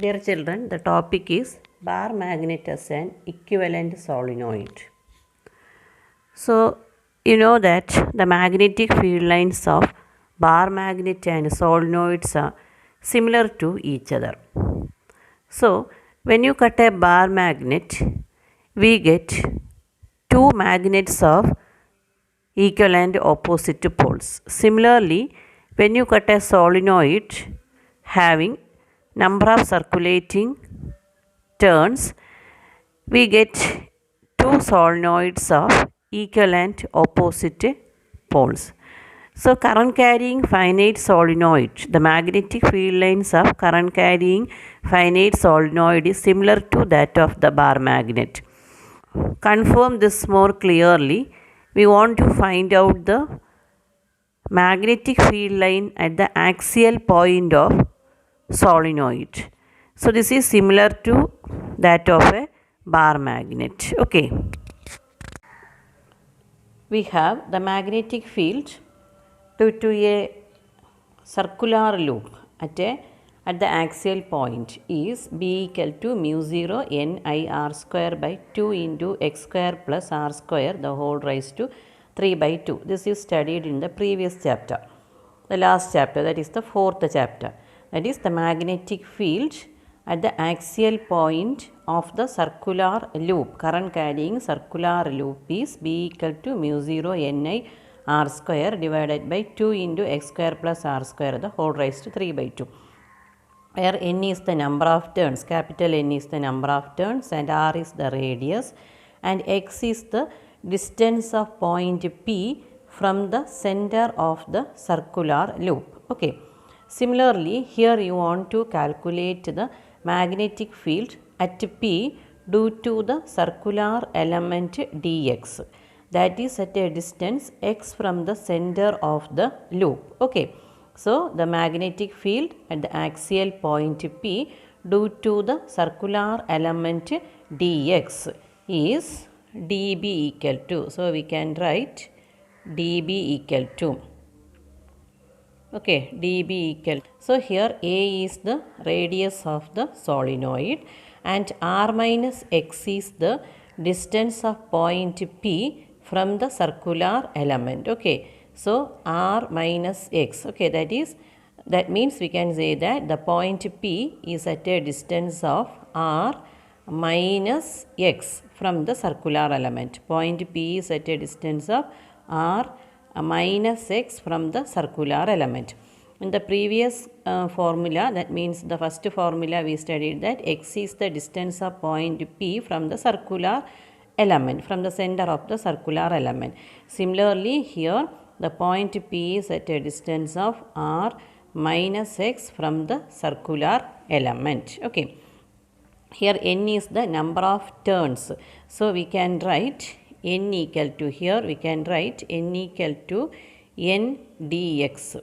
Dear children, the topic is bar magnet as an equivalent solenoid. So, you know that the magnetic field lines of bar magnet and solenoids are similar to each other. So, when you cut a bar magnet, we get two magnets of equal and opposite poles. Similarly, when you cut a solenoid having number of circulating turns, we get two solenoids of equal and opposite poles. So, current carrying finite solenoid, the magnetic field lines of current carrying finite solenoid is similar to that of the bar magnet. Confirm this more clearly, we want to find out the magnetic field line at the axial point of solenoid. So, this is similar to that of a bar magnet. Okay. We have the magnetic field to a circular loop at the axial point is B equal to mu 0 n I r square by 2 into x square plus r square the whole raised to 3 by 2. This is studied in the previous chapter. The last chapter, that is the fourth chapter. That is the magnetic field at the axial point of the circular loop. Current carrying circular loop is B equal to mu 0 n I r square divided by 2 into x square plus r square the whole raised to 3 by 2. Where n is the number of turns, capital N is the number of turns and r is the radius and x is the distance of point P from the center of the circular loop. Okay. Similarly, here you want to calculate the magnetic field at P due to the circular element dx, that is at a distance x from the center of the loop. Okay. So, the magnetic field at the axial point P due to the circular element dx is dB equal to, so we can write dB equal to, okay, dB equal. So, here A is the radius of the solenoid and r minus x is the distance of point P from the circular element. Okay. So, r minus x, okay, that means we can say that the point P is at a distance of r minus x from the circular element. Point P is at a distance of r minus x from the circular element. In the previous formula, that means the first formula we studied that x is the distance of point P from the circular element, from the center of the circular element. Similarly, here the point P is at a distance of r minus x from the circular element. Okay. Here n is the number of turns. So, we can write n equal to, here we can write n equal to n dx.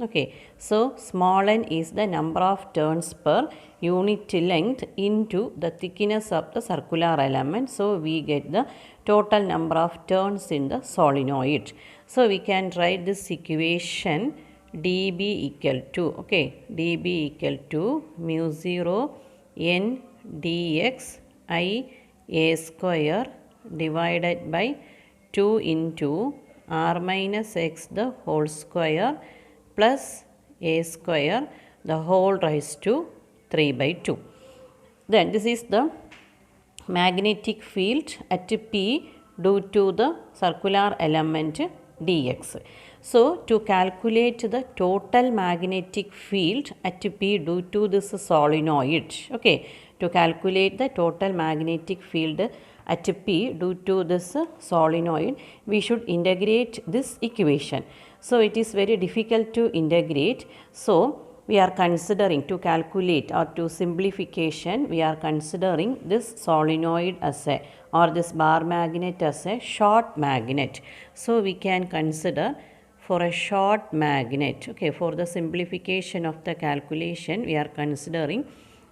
Okay. So, small n is the number of turns per unit length into the thickness of the circular element. So, we get the total number of turns in the solenoid. So, we can write this equation dB equal to, okay, dB equal to mu 0 n dx I a square divided by 2 into r minus x the whole square plus a square the whole raised to 3 by 2. Then this is the magnetic field at P due to the circular element dx. So, to calculate the total magnetic field at P due to this solenoid, okay, to calculate the total magnetic field at P due to this solenoid, we should integrate this equation. So, it is very difficult to integrate. So, we are considering to calculate or to simplification, we are considering this solenoid as a, or this bar magnet as a short magnet. So, we can consider for a short magnet, okay, for the simplification of the calculation, we are considering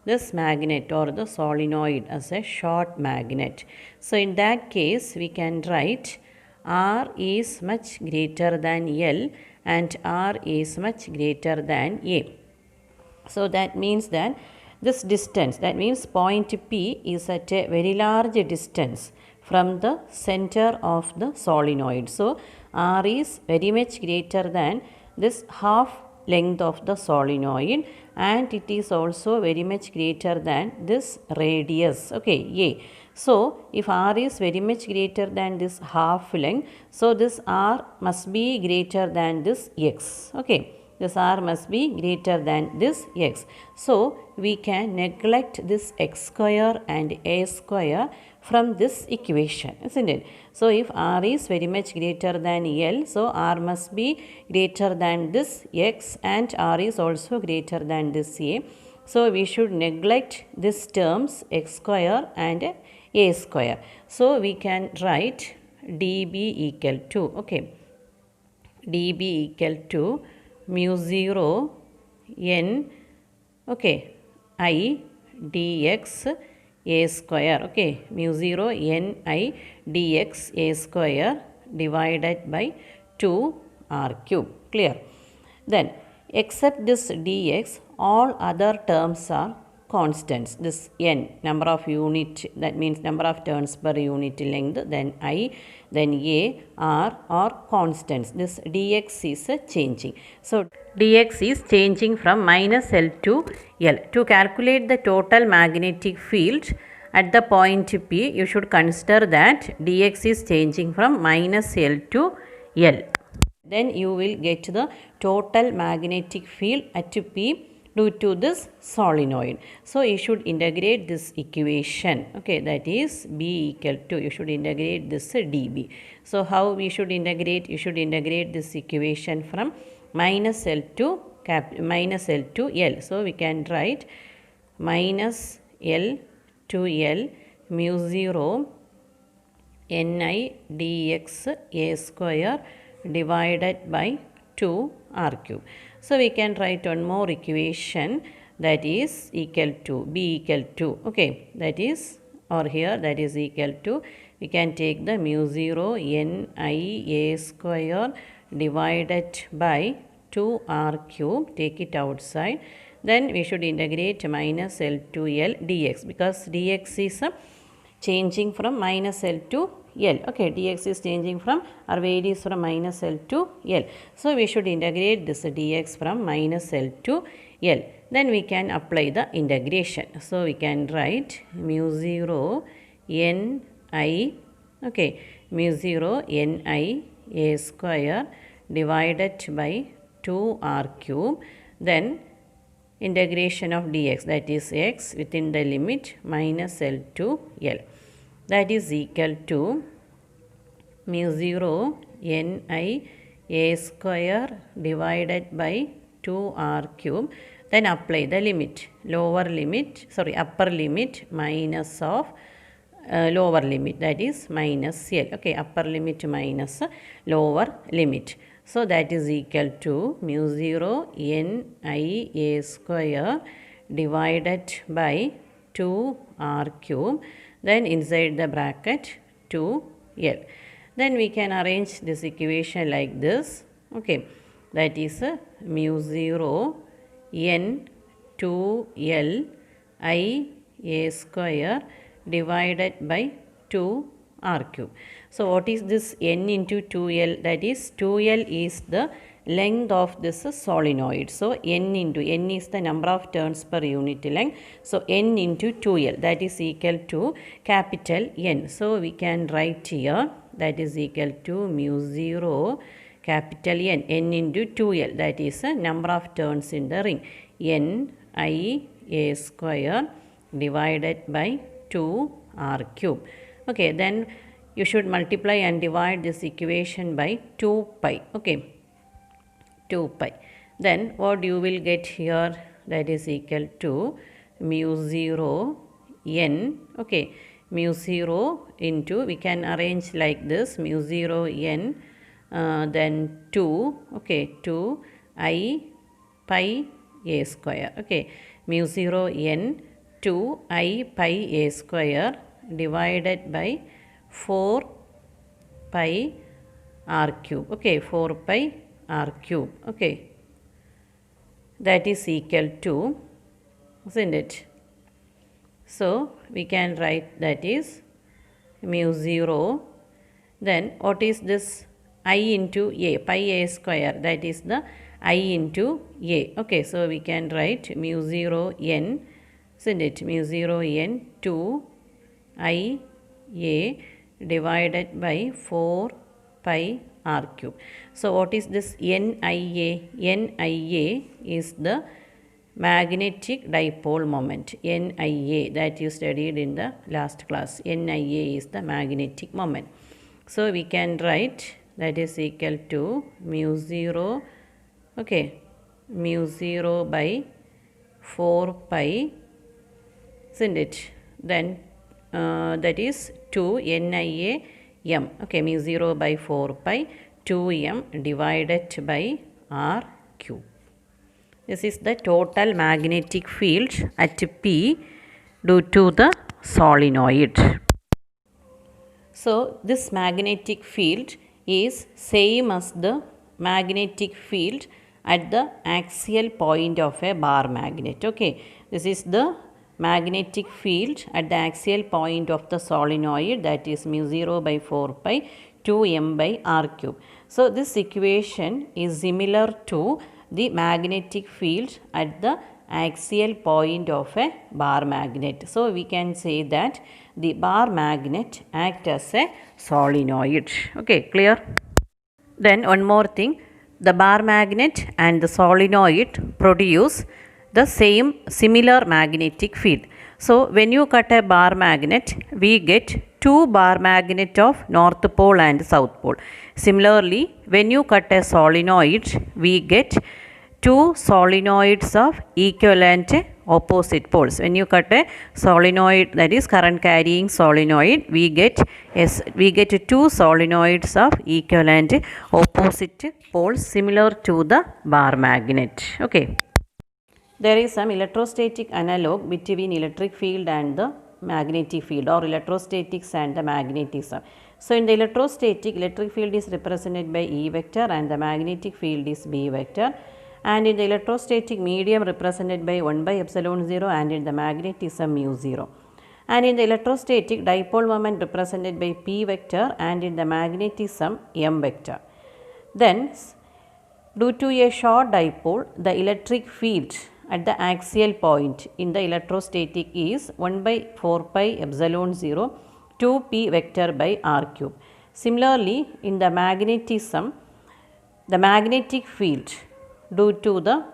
this magnet or the solenoid as a short magnet. So, in that case, we can write R is much greater than L and R is much greater than A. So, that means that this distance, that means point P is at a very large distance from the center of the solenoid. So R is very much greater than this half length of the solenoid, and it is also very much greater than this radius, okay, A. So if R is very much greater than this half length, so this R must be greater than this X, okay. This R must be greater than this X. So we can neglect this X square and A square from this equation, isn't it? So if R is very much greater than L, so R must be greater than this X, and R is also greater than this A. So we should neglect these terms X square and A square. So we can write dB equal to, okay, dB equal to mu 0 n, okay, I dx a square, okay, mu 0 n I dx a square divided by 2 r cube, clear. Then except this dx, all other terms are constants. This n, number of unit, that means number of turns per unit length, then I, then a, r are constants. This dx is changing. So dx is changing from minus L to L. To calculate the total magnetic field at the point P, you should consider that dx is changing from minus L to L. Then you will get the total magnetic field at P due to this solenoid. So you should integrate this equation, okay, that is B equal to, you should integrate this dB. So how we should integrate? You should integrate this equation from minus L to L. So we can write minus L to L mu 0 ni dx a square divided by 2 r cube. So we can write one more equation, that is equal to B equal to, okay, that is, or here that is equal to, we can take the mu 0 n I a square divided by 2 r cube, take it outside. Then we should integrate minus L to L dx, because dx is changing from minus L to L. Okay, dx is changing from, or varies from minus L to L. So we should integrate this dx from minus L to L. Then we can apply the integration. So we can write mu 0 n I, okay, mu 0 n I a square divided by 2 r cube. Then integration of dx, that is x within the limit minus L to L, that is equal to mu 0 n I a square divided by 2 r cube. Then apply the limit, upper limit minus of lower limit, that is minus L, okay, upper limit minus lower limit. So that is equal to mu 0 n I a square divided by 2 r cube, then inside the bracket 2L. Then we can arrange this equation like this, okay, that is mu 0 n 2L I a square divided by 2 r cube. So what is this n into 2L? That is 2L is the length of this solenoid. So n is the number of turns per unit length. So n into 2L, that is equal to capital N. So we can write here, that is equal to mu 0 capital N, n into 2L, that is the number of turns in the ring, n I a square divided by 2 r cube. Okay, then you should multiply and divide this equation by 2 pi, okay, 2 pi. Then what you will get here, that is equal to mu 0 n, okay, mu 0 into, we can arrange like this, mu 0 n, then 2, okay, 2 I pi a square, okay, mu 0 n 2 I pi a square divided by 4 pi r cube, okay, 4 pi r cube, okay, that is equal to, isn't it, So we can write that is mu 0. Then what is this I into a, pi a square, that is the I into a. Okay, so we can write mu 0 n, isn't it? Mu 0 n 2 I a divided by 4 pi r cube. So what is this NIA? NIA is the magnetic dipole moment. NIA, that you studied in the last class. NIA is the magnetic moment. So we can write that is equal to mu 0, okay, mu 0 by 4 pi, isn't it? Then that is 2 NIA m, okay, mu 0 by 4 pi 2m divided by r cube. This is the total magnetic field at P due to the solenoid. So this magnetic field is same as the magnetic field at the axial point of a bar magnet. Okay, this is the magnetic field at the axial point of the solenoid, that is mu 0 by 4 pi 2m by r cube. So this equation is similar to the magnetic field at the axial point of a bar magnet. So we can say that the bar magnet acts as a solenoid. Okay, clear? Then one more thing, the bar magnet and the solenoid produce the same similar magnetic field. So when you cut a bar magnet, we get two bar magnet of north pole and south pole. Similarly, when you cut a solenoid, we get two solenoids of equivalent opposite poles. When you cut a solenoid, that is current carrying solenoid, we get two solenoids of equivalent opposite poles similar to the bar magnet. Okay. There is some electrostatic analog between electric field and the magnetic field, or electrostatics and the magnetism. So in the electrostatic, electric field is represented by E vector and the magnetic field is B vector. And in the electrostatic medium represented by 1 by epsilon 0, and in the magnetism mu 0. And in the electrostatic dipole moment represented by P vector, and in the magnetism M vector. Then due to a short dipole, the electric field at the axial point in the electrostatic is 1 by 4 pi epsilon 0 2p vector by r cube. Similarly, in the magnetism, the magnetic field due to the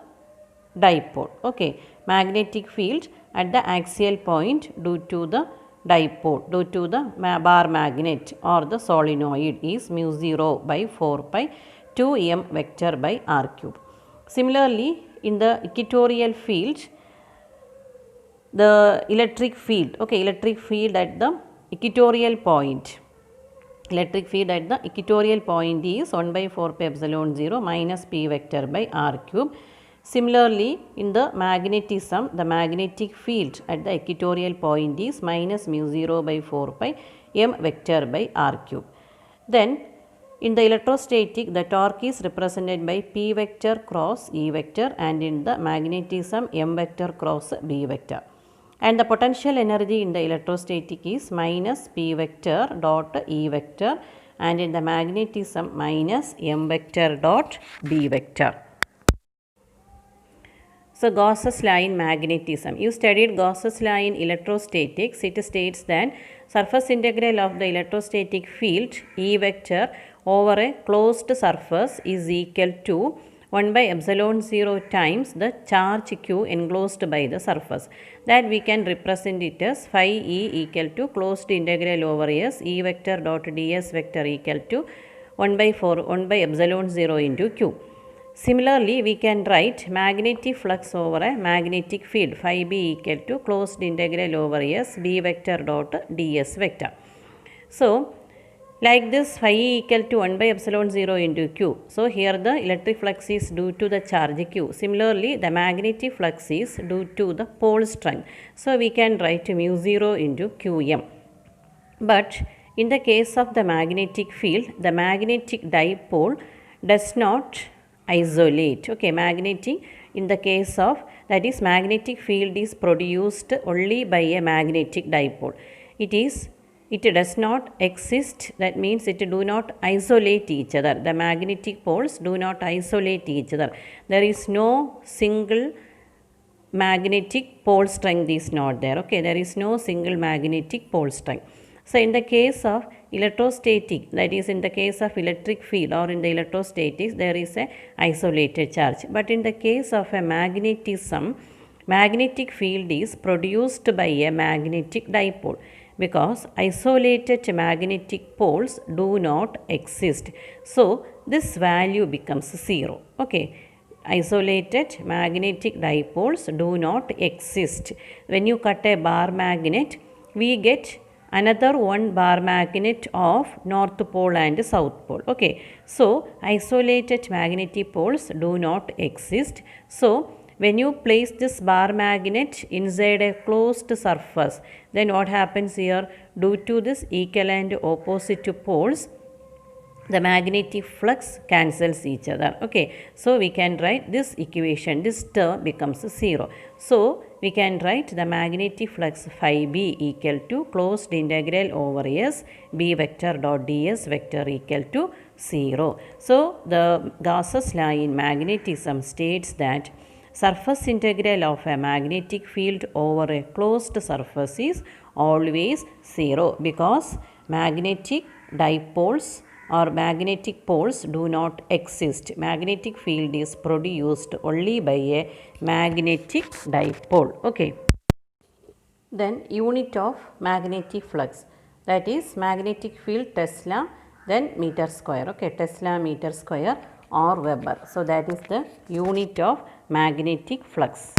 dipole, okay, magnetic field at the axial point due to the dipole, due to the bar magnet or the solenoid is mu 0 by 4 pi 2m vector by r cube. Similarly, in the equatorial field, the electric field, okay, electric field at the equatorial point, electric field at the equatorial point is 1 by 4 pi epsilon 0 minus p vector by r cube. Similarly, in the magnetism, the magnetic field at the equatorial point is minus mu 0 by 4 pi m vector by r cube. Then in the electrostatic, the torque is represented by p vector cross E vector, and in the magnetism m vector cross B vector. And the potential energy in the electrostatic is minus p vector dot E vector, and in the magnetism minus m vector dot B vector. So Gauss's law in magnetism. You studied Gauss's law in electrostatics. It states that surface integral of the electrostatic field E vector over a closed surface is equal to 1 by epsilon 0 times the charge q enclosed by the surface. That we can represent it as phi E equal to closed integral over S E vector dot ds vector equal to 1 by epsilon 0 into q. Similarly, we can write magnetic flux over a magnetic field phi b equal to closed integral over S B vector dot ds vector. So like this, phi e equal to 1 by epsilon 0 into q. So here the electric flux is due to the charge q. Similarly, the magnetic flux is due to the pole strength. So we can write mu 0 into qm. But in the case of the magnetic field, the magnetic dipole does not isolate. Okay, magnetic, in the case of that is magnetic field is produced only by a magnetic dipole. It does not exist, that means it do not isolate each other. The magnetic poles do not isolate each other. There is no single magnetic pole strength is not there. Okay, there is no single magnetic pole strength. So in the case of electrostatic, that is in the case of electric field or in the electrostatics, there is a isolated charge. But in the case of a magnetism, magnetic field is produced by a magnetic dipole, because isolated magnetic poles do not exist. So this value becomes 0. Okay, isolated magnetic dipoles do not exist. When you cut a bar magnet, we get another one bar magnet of north pole and south pole. Okay, so isolated magnetic poles do not exist. So when you place this bar magnet inside a closed surface, then what happens here? Due to this equal and opposite poles, the magnetic flux cancels each other. Okay, so we can write this equation, this term becomes 0. So we can write the magnetic flux phi b equal to closed integral over s b vector dot ds vector equal to 0. So the Gauss's law in magnetism states that surface integral of a magnetic field over a closed surface is always 0, because magnetic dipoles or magnetic poles do not exist. Magnetic field is produced only by a magnetic dipole. Okay. Then unit of magnetic flux, that is magnetic field Tesla, then meter square. Okay, Tesla meter square or Weber. So that is the unit of magnetic flux.